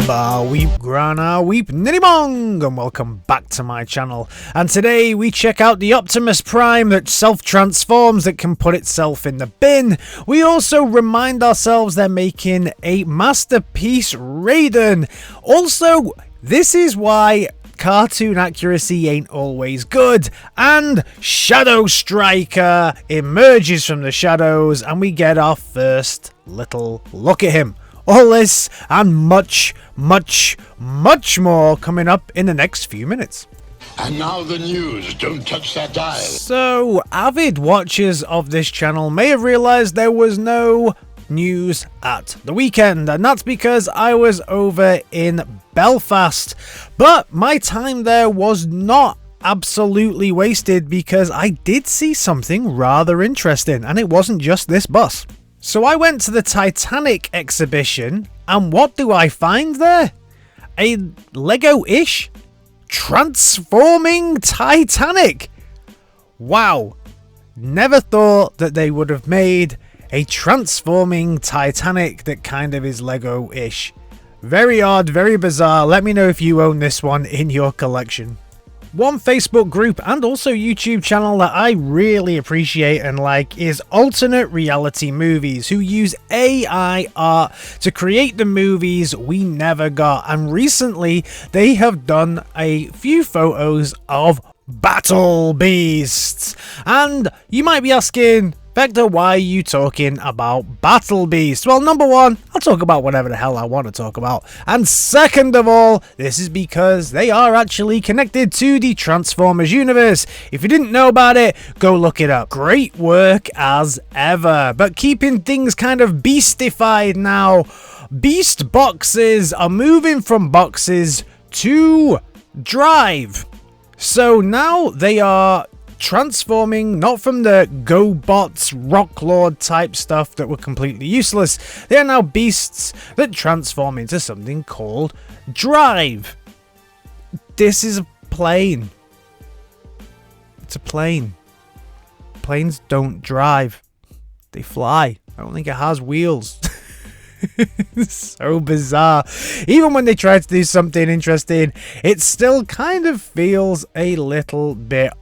Bar Weep Grana Weep Ninnybong, and welcome back to my channel. And today we check out the Optimus Prime that self-transforms, that can put itself in the bin. We also remind ourselves they're making a masterpiece Raiden. Also, this is why cartoon accuracy ain't always good, and Shadowstriker emerges from the shadows and we get our first little look at him. All this and much more coming up in the next few minutes. And now the news. Don't touch that dial. So, avid watchers of this channel may have realized there was no news at the weekend, and that's because I was over in Belfast. But my time there was not absolutely wasted, because I did see something rather interesting, and it wasn't just this bus. So I went to the Titanic exhibition, and what do I find there? A Lego-ish transforming Titanic. Wow, never thought that they would have made a transforming Titanic that kind of is Lego-ish. Very odd, very bizarre. Let me know if you own this one in your collection. One Facebook group and also YouTube channel that I really appreciate and like is Alternate Reality Movies, who use AI art to create the movies we never got. And recently they have done a few photos of battle beasts. And you might be asking, Vector, why are you talking about battle beasts? Well, number one, I'll talk about whatever the hell I want to talk about. And second of all, this is because they are actually connected to the Transformers universe. If you didn't know about it, go look it up. Great work as ever. But keeping things kind of beastified now, beast boxes are moving from boxes to drive. So now they are transforming, not from the GoBots, Rocklord type stuff that were completely useless. They are now beasts that transform into something called Drive. This is a plane. It's a plane. Planes don't drive. They fly. I don't think it has wheels. So bizarre. Even when they try to do something interesting, it still kind of feels a little bit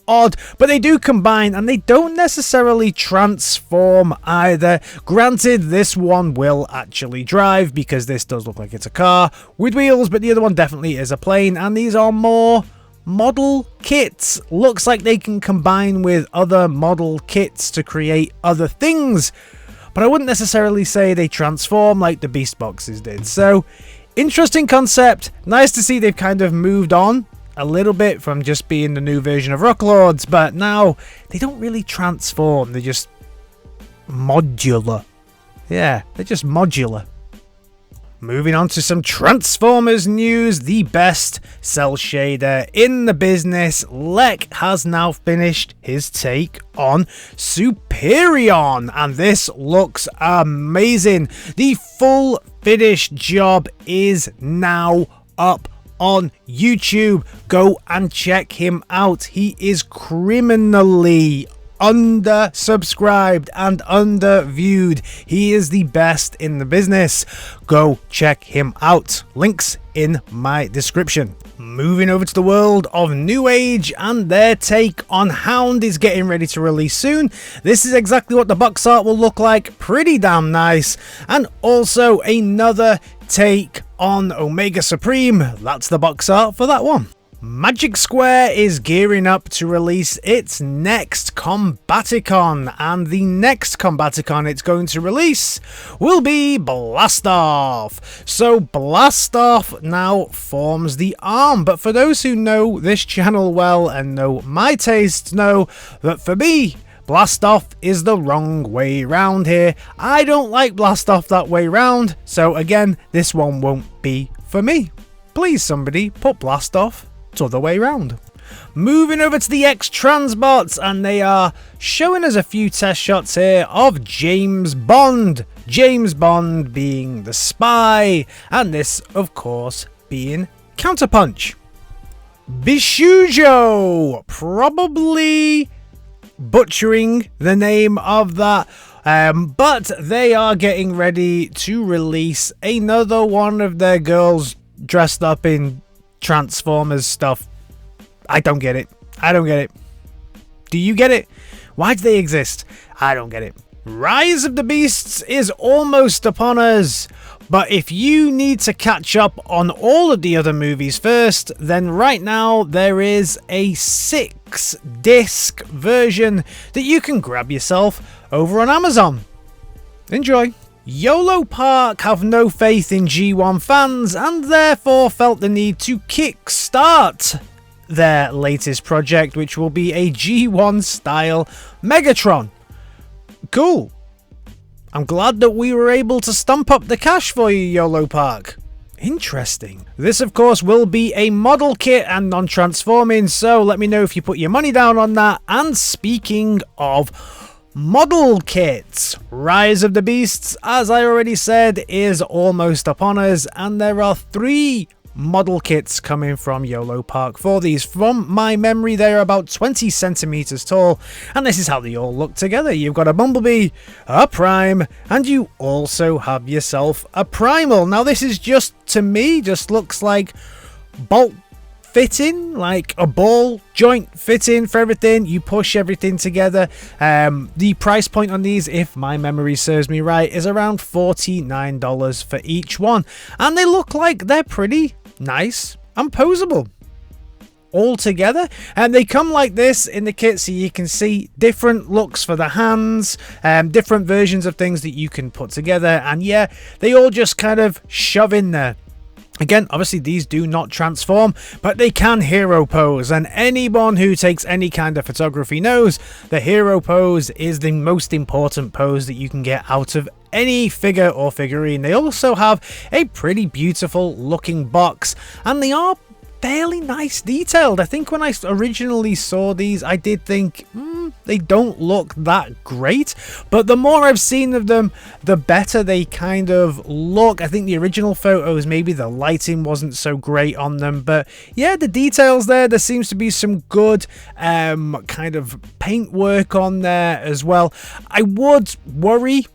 odd, but they do combine and they don't necessarily transform either. Granted, this one will actually drive because this does look like it's a car with wheels, but the other one definitely is a plane, and these are more model kits. Looks like they can combine with other model kits to create other things, but I wouldn't necessarily say they transform like the beast boxes did. So interesting concept. Nice to see they've kind of moved on a little bit from just being the new version of Rocklords, but now they don't really transform, they're just modular. Yeah, they're just modular. Moving on to some Transformers news, the best cell shader in the business, Lek has now finished his take on Superion, and this looks amazing. The full finished job is now up on YouTube. Go and check him out. He is criminally under-subscribed and under-viewed. He is the best in the business. Go check him out. Links in my description. Moving over to the world of New Age, and their take on Hound is getting ready to release soon. This is exactly what the box art will look like. Pretty damn nice. And also another take on Omega Supreme. That's the box art for that one. Magic Square is gearing up to release its next Combaticon, and the next Combaticon it's going to release will be Blastoff. So Blastoff now forms the arm, but for those who know this channel well and know my tastes, know that for me, Blastoff is the wrong way round here. I don't like Blastoff that way round, so again, this one won't be for me. Please somebody put Blastoff the other way round. Moving over to the X-Transbots, and they are showing us a few test shots here of James Bond. James Bond being the spy, and this, of course, being Counterpunch. Bishoujp, probably butchering the name of that. But they are getting ready to release another one of their girls dressed up in Transformers stuff. I don't get it. I don't get it. Do you get it? Why do they exist? I don't get it. Rise of the Beasts is almost upon us. But if you need to catch up on all of the other movies first, then right now there is a 6-disc version that you can grab yourself over on Amazon. Enjoy. YoloPark have no faith in G1 fans and therefore felt the need to kickstart their latest project, which will be a G1 style Megatron. Cool. I'm glad that we were able to stump up the cash for you, YoloPark. Interesting. This, of course, will be a model kit and non-transforming, so let me know if you put your money down on that. And speaking of model kits, Rise of the Beasts, as I already said, is almost upon us, and there are 3 model kits coming from YoloPark for these. From my memory, they're about 20 centimeters tall, and this is how they all look together. You've got a Bumblebee, a Prime, and you also have yourself a Primal. Now this is just, to me, just looks like bolt fitting, like a ball joint fitting for everything. You push everything together. The price point on these, if my memory serves me right, is around $49 for each one, and they look like they're pretty nice and posable all together. And they come like this in the kit, so you can see different looks for the hands, different versions of things that you can put together, and yeah, they all just kind of shove in there. Again, obviously these do not transform, but they can hero pose, and anyone who takes any kind of photography knows the hero pose is the most important pose that you can get out of any figure or figurine. They also have a pretty beautiful looking box, and they are fairly nice detailed. I think when I originally saw these, I did think they don't look that great, but the more I've seen of them, the better they kind of look. I think the original photos, maybe the lighting wasn't so great on them, but yeah, the details there seems to be some good kind of paint work on there as well. I would worry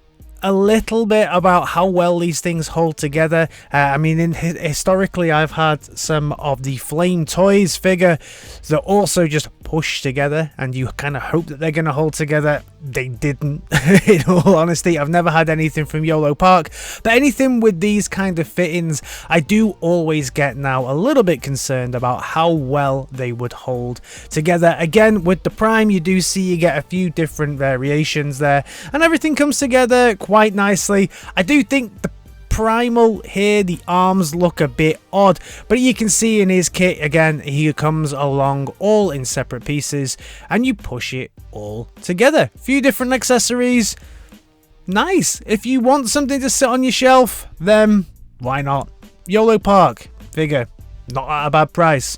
a little bit about how well these things hold together. I mean, historically, I've had some of the Flame Toys figure that also just push together, and you kind of hope that they're going to hold together. They didn't. In all honesty, I've never had anything from YoloPark, but anything with these kind of fittings, I do always get now a little bit concerned about how well they would hold together. Again, with the Prime, you do see you get a few different variations there, and everything comes together quite nicely. I do think the Primal here, the arms look a bit odd, but you can see in his kit, again, he comes along all in separate pieces, and you push it all together. A few different accessories. Nice. If you want something to sit on your shelf, then why not? YoloPark figure, not at a bad price.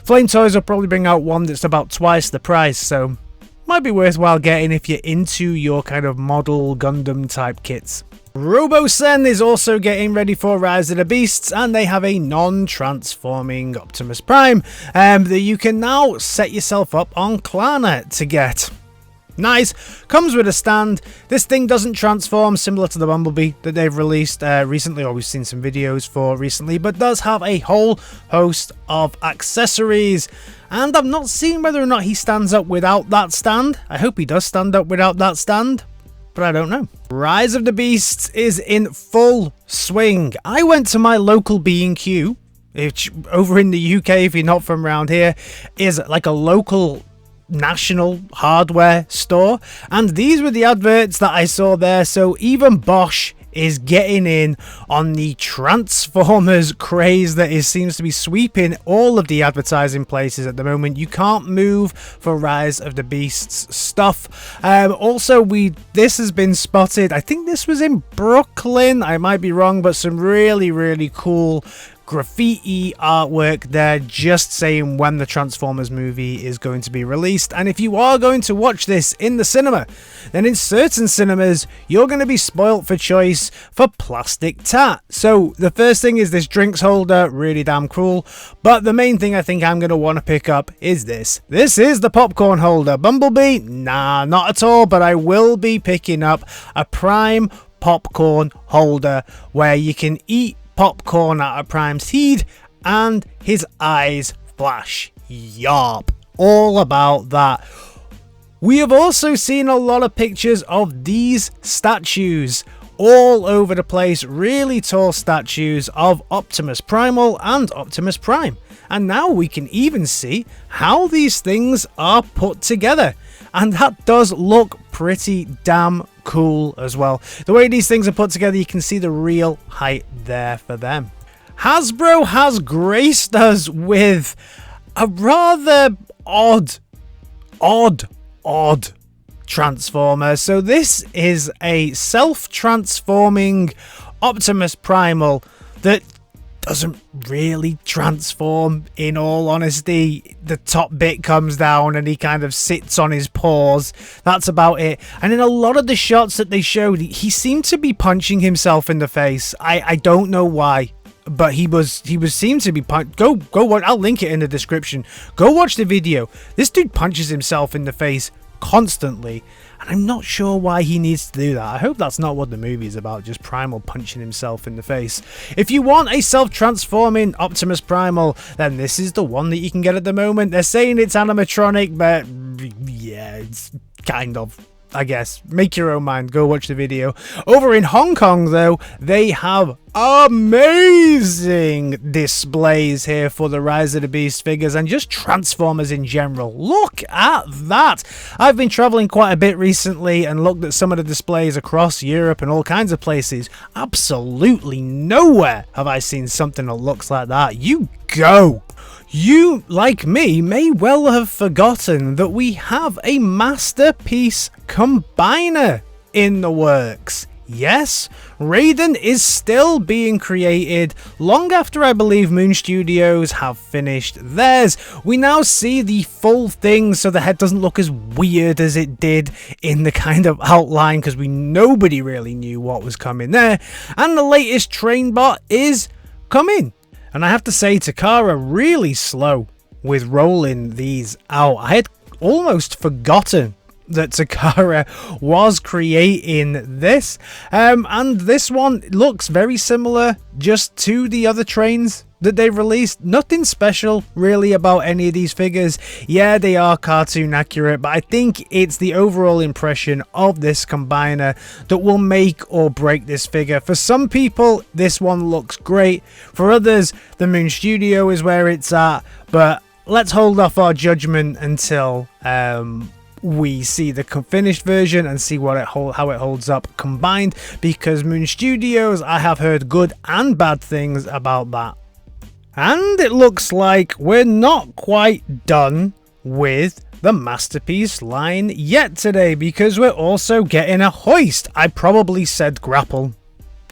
Flame Toys will probably bring out one that's about twice the price, so might be worthwhile getting if you're into your kind of model Gundam type kits. RoboSen is also getting ready for Rise of the Beasts, and they have a non-transforming Optimus Prime that you can now set yourself up on Klarna to get. Nice. Comes with a stand. This thing doesn't transform, similar to the Bumblebee that they've released recently, or we've seen some videos for recently, but does have a whole host of accessories. And I've not seen whether or not he stands up without that stand. I hope he does stand up without that stand, but I don't know. Rise of the Beasts is in full swing. I went to my local B&Q, which over in the UK, if you're not from around here, is like a local national hardware store, and these were the adverts that I saw there. So even Bosch is getting in on the Transformers craze that seems to be sweeping all of the advertising places at the moment. You can't move for Rise of the Beasts stuff. Also, this has been spotted, I think this was in Brooklyn, I might be wrong, but some really cool graffiti artwork there just saying when the Transformers movie is going to be released. And if you are going to watch this in the cinema, then in certain cinemas you're going to be spoilt for choice for plastic tat. So the first thing is this drinks holder, really damn cool, but the main thing I think I'm going to want to pick up is this. This is the popcorn holder. Bumblebee? Nah, not at all, but I will be picking up a Prime popcorn holder where you can eat popcorn out of Prime's head and his eyes flash. Yarp. All about that. We have also seen a lot of pictures of these statues all over the place. Really tall statues of Optimus Primal and Optimus Prime. And now we can even see how these things are put together. And that does look pretty damn cool as well. The way these things are put together, you can see the real height there for them. Hasbro has graced us with a rather odd Transformer. So this is a self-transforming Optimus Primal that doesn't really transform, in all honesty. The top bit comes down and he kind of sits on his paws. That's about it. And in a lot of the shots that they showed, he seemed to be punching himself in the face. I don't know why, but he seemed to be go watch. I'll link it in the description. Go watch the video. This dude punches himself in the face constantly, and I'm not sure why he needs to do that. I hope that's not what the movie is about, just Primal punching himself in the face. If you want a self-transforming Optimus Primal, then this is the one that you can get at the moment. They're saying it's animatronic, but yeah, it's kind of, I guess. Make your own mind. Go watch the video. Over in Hong Kong, though, they have amazing displays here for the Rise of the Beast figures and just Transformers in general. Look at that. I've been traveling quite a bit recently and looked at some of the displays across Europe and all kinds of places. Absolutely nowhere have I seen something that looks like that. You go. You, like me, may well have forgotten that we have a Masterpiece Combiner in the works. Yes, Raiden is still being created long after I believe Moon Studios have finished theirs. We now see the full thing so the head doesn't look as weird as it did in the kind of outline, because nobody really knew what was coming there. And the latest train bot is coming. And I have to say, Takara really slow with rolling these out. I had almost forgotten that Takara was creating this. And this one looks very similar just to the other trains that they've released. Nothing special really about any of these figures. Yeah, they are cartoon accurate, but I think it's the overall impression of this combiner that will make or break this figure. For some people, this one looks great. For others, the Moon Studio is where it's at, but let's hold off our judgment until we see the finished version and see how it holds up combined, because Moon Studios, I have heard good and bad things about that. And it looks like we're not quite done with the Masterpiece line yet today, because we're also getting a hoist. I probably said grapple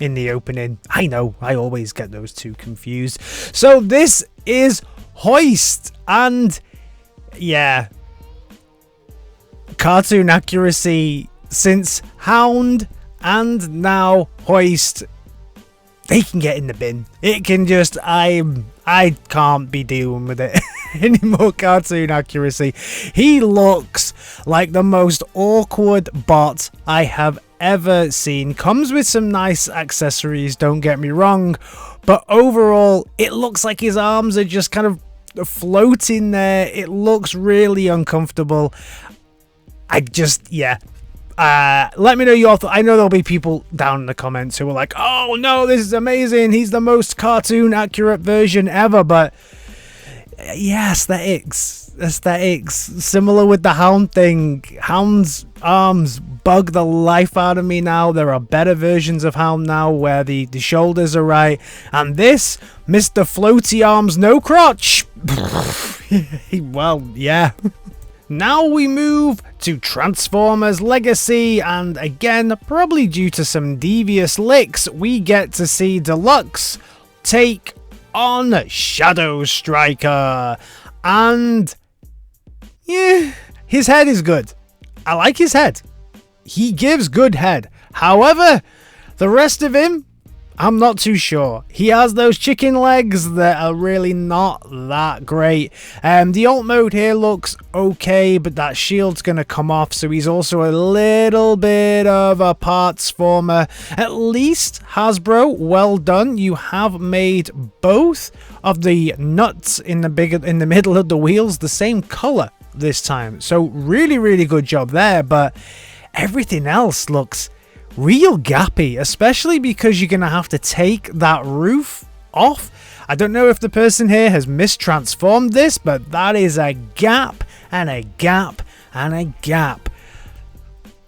in the opening. I know, I always get those two confused. So this is hoist, and yeah, cartoon accuracy since Hound and now hoist. They can get in the bin. It can just, I can't be dealing with it anymore. Cartoon accuracy. He looks like the most awkward bot I have ever seen. Comes with some nice accessories, don't get me wrong, but overall it looks like his arms are just kind of floating there. It looks really uncomfortable. Let me know your thoughts. I know there'll be people down in the comments who are like, oh no, this is amazing, he's the most cartoon accurate version ever. But yeah, aesthetics, similar with the Hound thing. Hound's arms bug the life out of me now. There are better versions of Hound now where the shoulders are right, and this Mr. Floaty Arms No Crotch well, yeah. Now we move to Transformers Legacy, and again, probably due to some devious licks, we get to see Deluxe take on Shadowstriker. And yeah, his head is good. I like his head. He gives good head. However, the rest of him, I'm not too sure. He has those chicken legs that are really not that great. The alt mode here looks okay, but that shield's going to come off, so he's also a little bit of a parts former. At least, Hasbro, well done. You have made both of the nuts in the middle of the wheels the same color this time. So really, really good job there, but everything else looks real gappy, especially because you're gonna have to take that roof off. I don't know if the person here has mistransformed this, but that is a gap and a gap and a gap.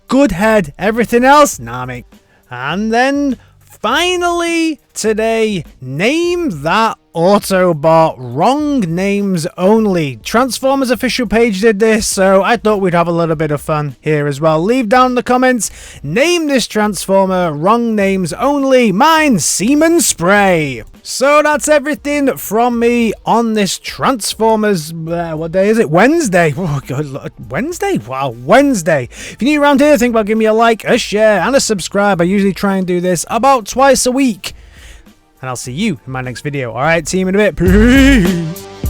Good head, everything else, nah mate. And then finally today, name that Autobot. Wrong names only. Transformers official page did this, so I thought we'd have a little bit of fun here as well. Leave down in the comments, name this Transformer. Wrong names only. Mine, Semen Spray. So that's everything from me on this Transformers, what day is it? Wednesday. Oh, good Lord. Wednesday? Wow, Wednesday. If you're new around here, think about giving me a like, a share, and a subscribe. I usually try and do this about twice a week. And I'll see you in my next video. Alright, team, in a bit. Peace.